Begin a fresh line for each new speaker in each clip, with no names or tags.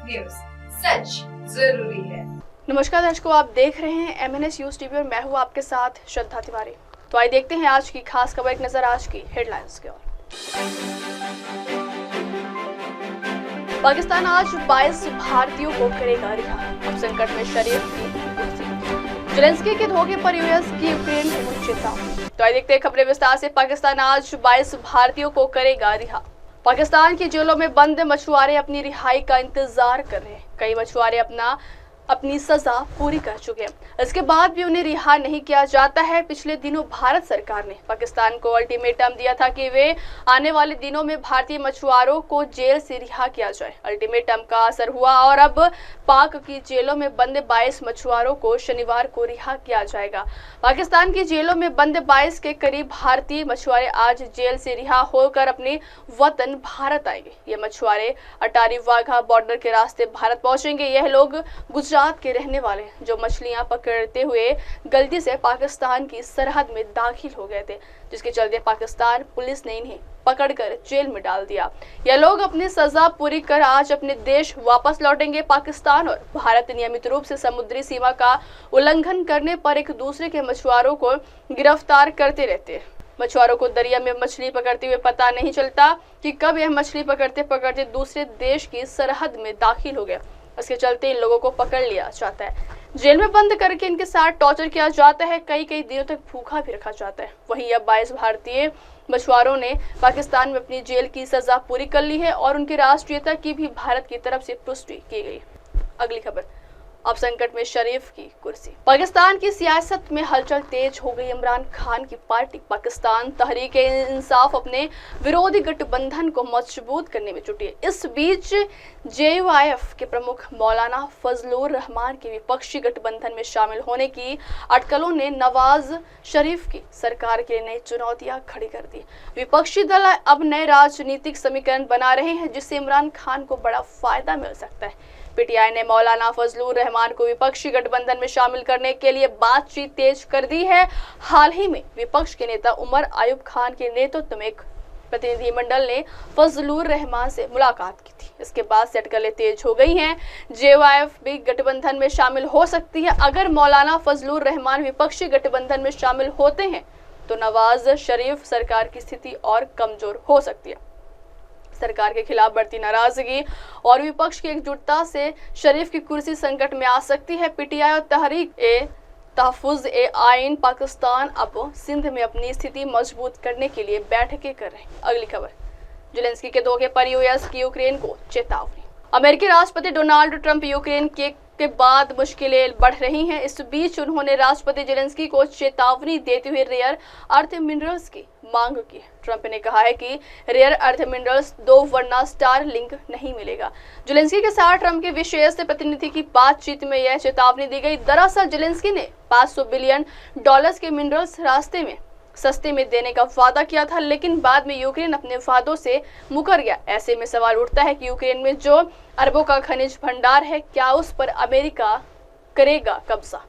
News, सच जरूरी है।
नमस्कार दर्शकों, आप देख रहे हैं MNS न्यूज टीवी और मैं हूं आपके साथ श्रद्धा तिवारी। तो आइए देखते हैं आज की खास खबर। एक नजर आज की हेडलाइंस की ओर। पाकिस्तान आज 22 भारतीयों को करेगा रिहा, अब संकट में शरीफ की कुर्सी। जेलेंस्की के धोखे पर यूएस की यूक्रेन को चेतावनी। तो आइए देखते हैं खबरें विस्तार से। पाकिस्तान आज 22 भारतीयों को करेगा रिहा। पाकिस्तान की जेलों में बंद मछुआरे अपनी रिहाई का इंतजार कर रहे हैं। कई मछुआरे अपनी सजा पूरी कर चुके हैं, इसके बाद भी उन्हें रिहा नहीं किया जाता है। पिछले दिनों भारत सरकार ने पाकिस्तान को अल्टीमेटम दिया था कि वे आने वाले दिनों में भारतीय मछुआरों को जेल से रिहा किया जाए। अल्टीमेटम का असर हुआ और अब पाक की जेलों में बंद 22 मछुआरों को शनिवार को रिहा किया जाएगा। पाकिस्तान की जेलों में बंद 22 के करीब भारतीय मछुआरे आज जेल से रिहा होकर अपने वतन भारत आएंगे। ये मछुआरे अटारी वाघा बॉर्डर के रास्ते भारत पहुंचेंगे। यह लोग गुजरात के रहने वाले जो मछलियां पकड़ते हुए गलती से पाकिस्तान की सरहद में दाखिल हो गए थे, जिसके चलते पाकिस्तान पुलिस ने इन्हें पकड़कर जेल में डाल दिया। यह लोग अपनी सजा पूरी कर आज अपने देश वापस लौटेंगे। पाकिस्तान और भारत नियमित रूप से समुद्री सीमा का उल्लंघन करने पर एक दूसरे के मछुआरों को गिरफ्तार करते रहते हैं। मछुआरों को दरिया में मछली पकड़ते हुए पता नहीं चलता कि कब यह मछली पकड़ते पकड़ते दूसरे देश की सरहद में दाखिल हो गया। इसके चलते इन लोगों को पकड़ लिया जाता है, जेल में बंद करके इनके साथ टॉर्चर किया जाता है, कई दिनों तक भूखा भी रखा जाता है। वहीं अब 22 भारतीय मछुआरों ने पाकिस्तान में अपनी जेल की सजा पूरी कर ली है और उनकी राष्ट्रीयता की भी भारत की तरफ से पुष्टि की गई। अगली खबर, अब संकट में शरीफ की कुर्सी। पाकिस्तान की सियासत में हलचल तेज हो गई। इमरान खान की पार्टी पाकिस्तान तहरीक-ए-इंसाफ अपने विरोधी गठबंधन को मजबूत करने में जुटी है। इस बीच JUIF के प्रमुख मौलाना फजलुर रहमान के विपक्षी गठबंधन में शामिल होने की अटकलों ने नवाज शरीफ की सरकार के लिए नई चुनौतियां खड़ी कर दी। विपक्षी दल अब नए राजनीतिक समीकरण बना रहे हैं, जिससे इमरान खान को बड़ा फायदा मिल सकता है। PTI ने मौलाना फजलुर रहमान को विपक्षी गठबंधन में शामिल करने के लिए बातचीत तेज कर दी है। हाल ही में विपक्ष के नेता उमर अयूब खान के नेतृत्व में एक प्रतिनिधिमंडल ने फजलुर रहमान से मुलाकात की थी। इसके बाद से अटकलें तेज हो गई हैं। JUIF भी गठबंधन में शामिल हो सकती है। अगर मौलाना फजलुर रहमान विपक्षी गठबंधन में शामिल होते हैं तो नवाज शरीफ सरकार की स्थिति और कमजोर हो सकती है। सरकार के खिलाफ बढ़ती नाराजगी और विपक्ष की एकजुटता से शरीफ की कुर्सी संकट में आ सकती है। PTI और तहफ़्फ़ुज़-ए-आइन पाकिस्तान अब सिंध में अपनी स्थिति मजबूत करने के लिए बैठकें कर रहे हैं। अगली खबर, जेलेंस्की के धोखे पर यूएस की यूक्रेन को चेतावनी। अमेरिकी राष्ट्रपति डोनाल्ड ट्रंप यूक्रेन के बाद मुश्किलें बढ़ रही हैं। इस बीच उन्होंने राष्ट्रपति जेलेंस्की को चेतावनी देते हुए रेयर अर्थ मिनरल्स की मांग की। ट्रंप ने कहा है कि रेयर अर्थ मिनरल्स दो वरना स्टार लिंक नहीं मिलेगा। जेलेंस्की के साथ ट्रंप के विशेष प्रतिनिधि की बातचीत में यह चेतावनी दी गई। दरअसल जेलेंस्की ने $500 बिलियन के मिनरल्स रास्ते में सस्ते में देने का वादा किया था, लेकिन बाद में यूक्रेन अपने वादों से मुकर गया। ऐसे में सवाल उठता है कि यूक्रेन में जो अरबों का खनिज भंडार है, क्या उस पर अमेरिका करेगा कब्जा।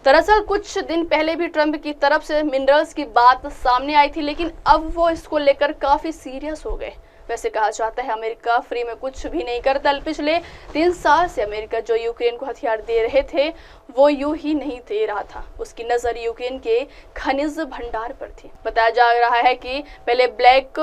दरअसल कुछ दिन पहले भी ट्रंप की तरफ से मिनरल्स की बात सामने आई थी, लेकिन अब वो इसको लेकर काफी सीरियस हो गए। वैसे कहा जाता है अमेरिका फ्री में कुछ भी नहीं करता। पिछले 3 साल से अमेरिका जो यूक्रेन को हथियार दे रहे थे वो यूं ही नहीं दे रहा था, उसकी नजर यूक्रेन के खनिज भंडार पर थी। बताया जा रहा है कि पहले ब्लैक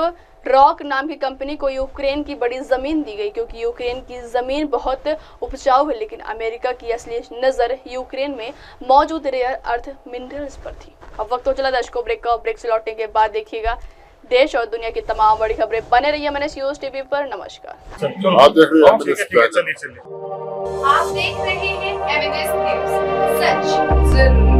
रॉक नाम की कंपनी को यूक्रेन की बड़ी जमीन दी गई, क्योंकि यूक्रेन की जमीन बहुत उपजाऊ है, लेकिन अमेरिका की असली नजर यूक्रेन में मौजूद रेयर अर्थ मिनरल्स पर थी। अब वक्त हो चला दर्शकों ब्रेक का। ब्रेक से लौटने के बाद देखिएगा देश और दुनिया की तमाम बड़ी खबरें। बने रहिए MNS न्यूज टीवी पर। नमस्कार।
आप देख रहे हैं MNS न्यूज, सच जरूरी।